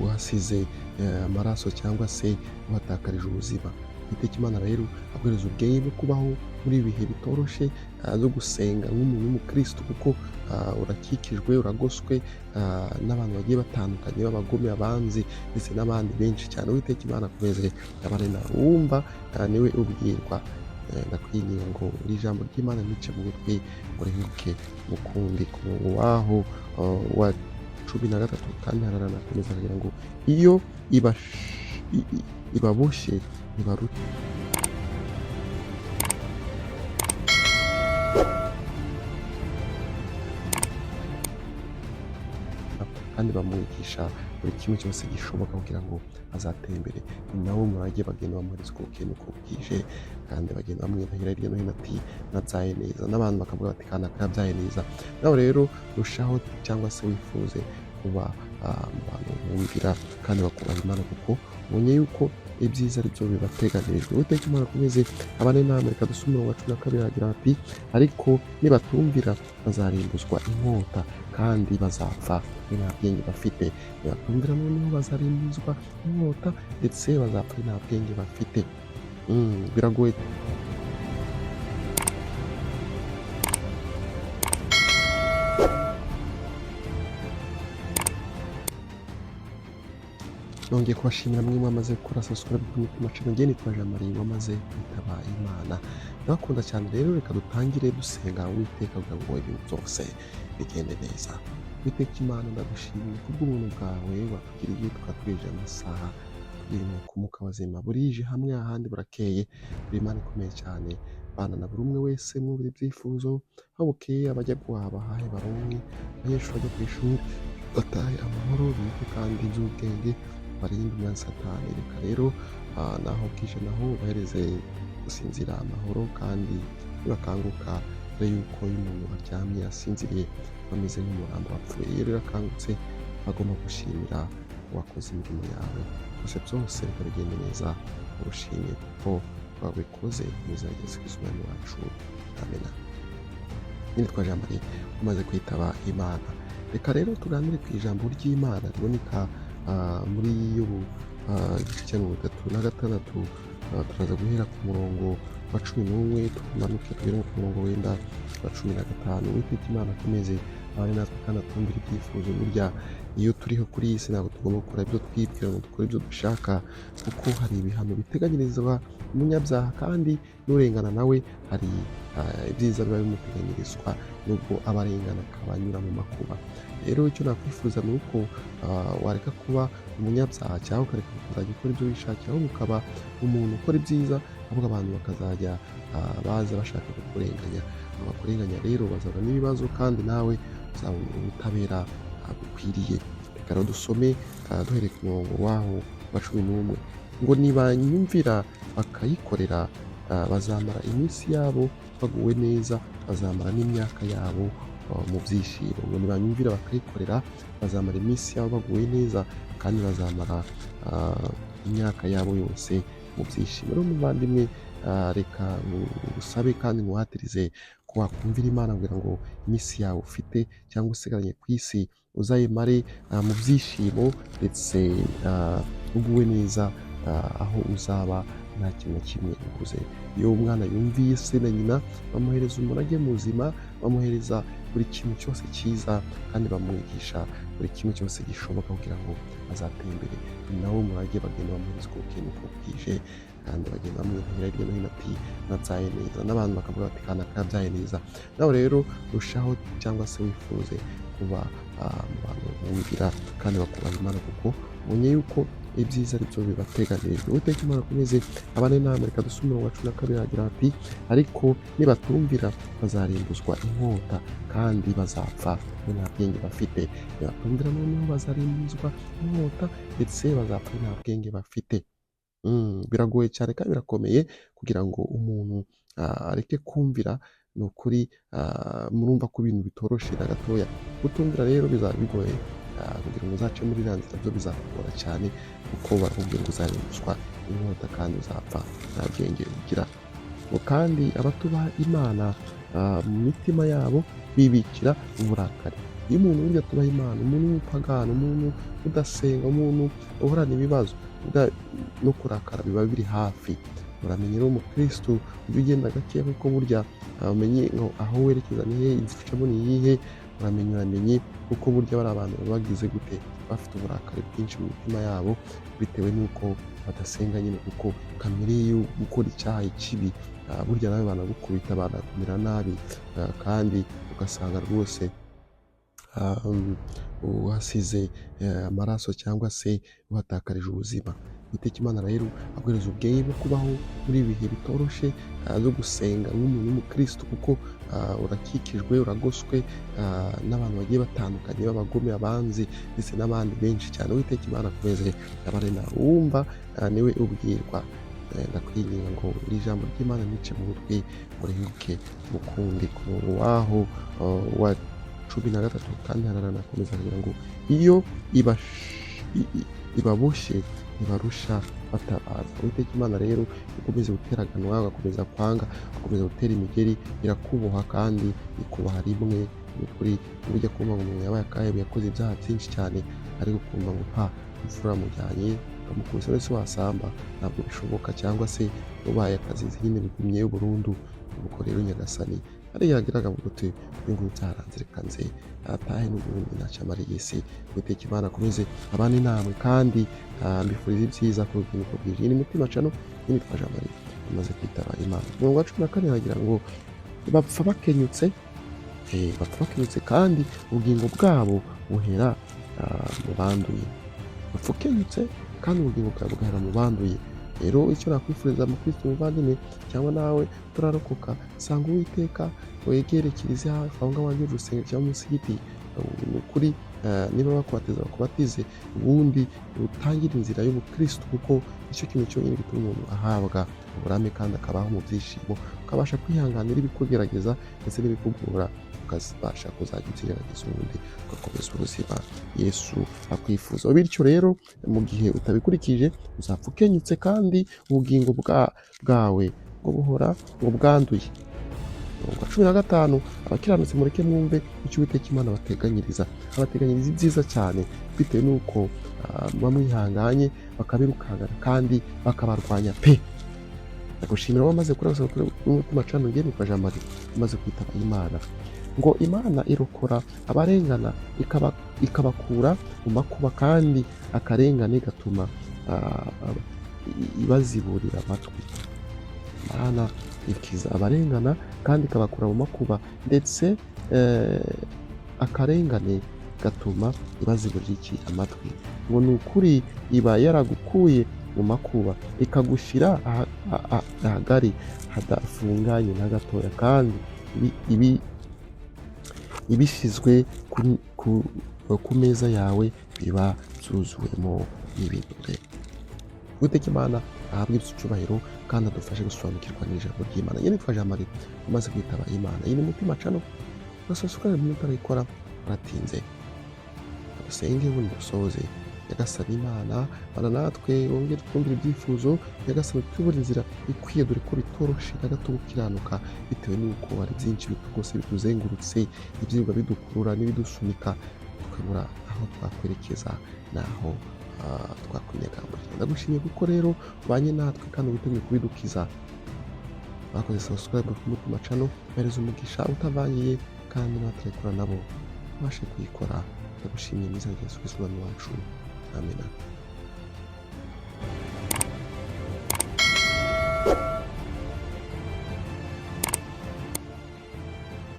uhasize amaraso cyangwa se uhatakarije ubuzima. Uwiteka Imana rero aguhereza ubwenge bwo kubaho muri ibi bihe bitoroshye zo gusenga nk'umuntu w'umukristo kuko urakikijwe, uragoswe n'abantu bagiye batandukanye b'abagome, abanzi ndetse n'abandi benshi cyane. Uwiteka Imana akomeze abane nawe. Uwumva niwe ubwirwa. Ndakwinginga ngo iri jambo ry'Imana ntice mu gutwi ngo rihinduke ukundi. Ku murongo waho wa 13 kandi haranakomeza kugira ngo iyo ibaboshye ntibaruta kandi bamwigisha buri kimwe cyose gishoboka kugira ngo azatere imbere. Ni nawo murage bagenda bamuhereza uko bukeye n'uko bwije, kandi bagenda bamwirahira hirya no hino ati nabyaye neza, n'abantu bakavuga bati kanaka yabyaye neza. Nawe rero rushaho cyangwa se wifuze kuba mu bantu bumvira kandi bakubaha Imana kuko ubonye yuko ibyiza ari byo bibateganirijwe. Uwiteka Imana akomeze abane namwe. Reka dusome umurongo wa 12 agira ati ariko nibatumvira bazarimbuzwa inkota kandi bazapfa nta bwenge bafite. Nibatumvira noneho bazarimbuzwa inkota ndetse bazapfa nta bwenge bafite. Biragoye nongeye kubashimira mwe mwamaze gukora subscribe k'Umutima Channel. Njye nitwa Jean Marie wamaze kwitaba Imana. Ndabakunda cyane rero, reka dutangire dusenga Uwiteka kugira ngo ibintu byose bigende neza. Uwiteka Imana ndagushimiye kubw'ubuntu bwawe watugiriye twatwije amasaha kugira ku muka wazima burije hamwe ahandi burakeye. Buri Imana ikomeye cyane bana na buri umwe wese mu byifuzo aho bukeye abajya guhaha baronke, abanyeshuri bajya ku ishuri batahe amahoro, bige kandi by'ubwenge barinde umwanzi Satani. Reka rero naho bwije naho bahereze gusinzira amahoro, kandi nibakanguka mbere yuko iyo umuntu aryamye asinziriye bameze nk'umurambo wapfuye. Iyo rero akangutse agomba gushimira uwakoze imirimo yawe byose reka bigende neza. Urushimye kuko wabikoze muzageze ku Umwami wacu. Amena. Nitwa Jean Marie umaze kwitaba Imana. Reka rero tuganire ku ijambo ry'Imana riboneka muri Yobu igice cya 36. Turaza guhera ku murongo wa 11 tumanuke tugere ku murongo wenda wa 15. Uwiteka Imana akomeze abane natwe kandi atwumvire ibyifuzo. Burya iyo turiho kuri iyi si ntabwo tugomba gukora ibyo twibwira ngo dukore ibyo dushaka, kuko hari ibihano biteganyirizwa umunyabyaha, kandi n'urengana nawe hari ibyiza biba bimuteganyirizwa nubwo aba arengana akaba anyura mu makuba. Rero icyo nakwifuza ni uko wareka kuba umunyabyaha cyangwa ukareka kuzajya ukora ibyo wishakiye, ahubwo ukaba umuntu ukora ibyiza, ahubwo abantu bakazajya baza bashaka kukurenganya. Abakurenganya rero bazabona n'ibibazo kandi nawe uzabona ubutabera bukwiriye. Reka rero dusome duhereye ku murongo waho wa 11 ngo nibanyumvira bakayikorera bazamara iminsi yabo baguwe neza, bazamara n'imyaka yabo mu byishimo. Ngo nibanyumvira bakayikorera bazamara iminsi yabo baguwe neza, kandi bazamara imyaka yabo yose mu byishimo. Rero muvandimwe, reka usabe kandi nguhatirize ko wakumvira Imana kugira ngo iminsi yawe ufite cyangwa usigaranye ku isi uzayimare mu byishimo ndetse uguwe neza, aho uzaba nta kintu na kimwe uguze. Iyo umwana yumviye se na nyina bamuhereza umurage muzima, bamuhereza buri kintu cyose cyiza, kandi bamwigisha buri kimwe cyose gishoboka kugira ngo azatere imbere. Ni nawo murage bagenda bamuhereza uko bukeye n'uko bwije, kandi bagenda bamwirahira hirya no hino ati nabyaye neza, n'abantu bakavuga bati kanaka yabyaye neza. Nawe rero rushaho cyangwa se wifuze kuba mu bantu bumvira kandi bakubaha Imana kuko ubonye yuko ibyiza ari byo bibateganirijwe. Uwiteka Imana akomeze abane namwe. Reka dusome umurongo wa 12 agira ati ariko nibatumvira bazarimbuzwa inkota kandi bazapfa nta bwenge bafite. Nibatumvira noneho bazarimbuzwa inkota ndetse bazapfa nta bwenge bafite. Biragoye cyane kandi birakomeye kugira ngo umuntu areke kumvira. Ni ukuri murumva ko ibintu bitoroshe na gatoya. Kutumvira rero bizaba bigoye kugira ngo uzace muri iriya nzira byo bizakugora cyane, kuko barakubwira ngo uzarimbuzwa inkota kandi uzapfa nta bwenge ugira. Ngo kandi abatubaha Imana mu mitima yabo bibikira uburakari, Iyo umuntu burya atubaha Imana, umuntu w'umupagani, umuntu udasenga, umuntu uhorana ibibazo no kurakara biba biri hafi. Uramenye rero umukristo ujye ugenda gakeya kuko burya umenye aho werekeza ni hehe, inzira ucamo ni iyihe, uramenye kuko burya bari abantu baba bagize gute, bafite uburakari bwinshi mu mitima yabo bitewe n'uko badasenga nyine kuko kamere yo gukora icyaha ikibi, burya nawe banagukubita banakumira nabi, kandi ugasanga rwose uhasize amaraso cyangwa se uhatakarije ubuzima. Uwiteka Imana rero aguhereza ubwenge bwo kubaho muri ibi bihe bitoroshe zo gusenga nk'umuntu w'umukristo kuko urakikijwe, uragoswe n'abantu bagiye batandukanye b'abagome, abanzi ndetse n'abandi benshi cyane. Uwiteka Imana akomeze abarinde, uwumva niwe ubwirwa. Ndakwinginga ngo iri jambo ry'Imana ntice mu gutwi ngo rihinduke ukundi. Ku murongo waho wa 13 kandi haranakomeza kugira ngo iyo ibaboshye ntibarusha batabaza. Uwiteka Imana rero ukomeze guteraganwa, ugakomeza kwanga, ugakomeza gutera imigeri, irakuboha kandi ikubaha rimwe. Ni ukuri ujya kumva ngo umuntu yabaye akahebwe, yakoze ibyaha byinshi cyane, ariko ukumva ngo imfura yamujyanye ukamukubise, wese wasamba ntabwo bishoboka, cyangwa se ubaye akazi nyine bigumyeyo burundu. Ubwo rero Nyagasani yagiraga avuga uti ngo byaranze reka nze atahe n'ubundi ntacyo amariye isi. Uwiteka Imana akomeze abane namwe kandi mbifuriza ibyiza ku rubyiruko bwije. Ni Mutima Channel, nitwa Jean Marie amaze kwitaba Imana. Umurongo wa 14 aragira ngo bapfa bakenyutse kandi ubugingo bwabo buhera mu banduye. Bapfa ukenyutse kandi ubugingo bwabo bugahera mu banduye. Rero icyo nakwifuriza mukristo muvandimwe cyangwa nawe turarokoka, sanga Uwiteka, wegere kiliziya hafi aho ngaho, wangire urusengero cyangwa umusigiti. Ni ukuri niba bakubatiza bakubatize, ubundi utangire inzira y'ubukristo kuko nicyo kintu cyonyine gituma umuntu ahabwa uburame kandi akabaho mu byishimo, ukabasha kwihanganira ibikugerageza ndetse n'ibikugora, ukabasha kuzajya ugerageza ubundi ugakomeza ubuzima Yesu akwifuza. Bityo rero mu gihe utabikurikije uzapfa ukenyutse kandi ubugingo bwawe ngo buhora ngo bwanduye. Umurongo wa 15 abakiranutsi mureke mwumve icyo Uwiteka Imana abateganyiriza ibyiza cyane, bitewe n'uko bamwihanganye bakabirukangana kandi bakabarwanya pe. Ndagushimira wamaze kurasa Mutima Channel, ngene kwa Jean Marie umaze kwitaba Imana. Ngo Imana irokora abarengana ikabakura mu makuba, kandi akarengane gatuma ibaziburira amatwi. Imana ikiza abarengana kandi ikabakura mu makuba, ndetse akarengane gatuma ibaziburira amatwi. Ngo ni ukuri iba yaragukuye mu makuba ikagushyira ahagari hadafunganye na gatoya, kandi ibishyizwe ku meza yawe biba byuzuwemo n'ibinure. Uwiteka Imana ahabwe icyubahiro kandi adufashe gusobanukirwa n'ijambo ry'Imana. Njye nitwa Jean Marie umaze kwitaba Imana. Iyi ni Mutima Channel, urasosokare mu utarayikora uratinze. Dusenge ubundi dusoze. Nyagasani Imana bana natwe, wongere twumvire ibyifuzo. Nyagasani tubure inzira ikwiye, dore ko bitoroshe na gato gukiranuka, bitewe n'uko hari byinshi rwose bituzengurutse, ibyirwa bidukurura n'ibidusunika, tukabura aho twakwerekeza n'aho twakwinyagambura. Ndagushimiye kuko rero ubanye natwe kandi witeguye kubidukiza. Bakoze subscribe ku Mutima Channel, bahereza umugisha utavangiye kandi n'abatarayikora nabo babashe kuyikora. Ndagushimiye mu izina rya Yesu Kristo umwami wacu. Amen.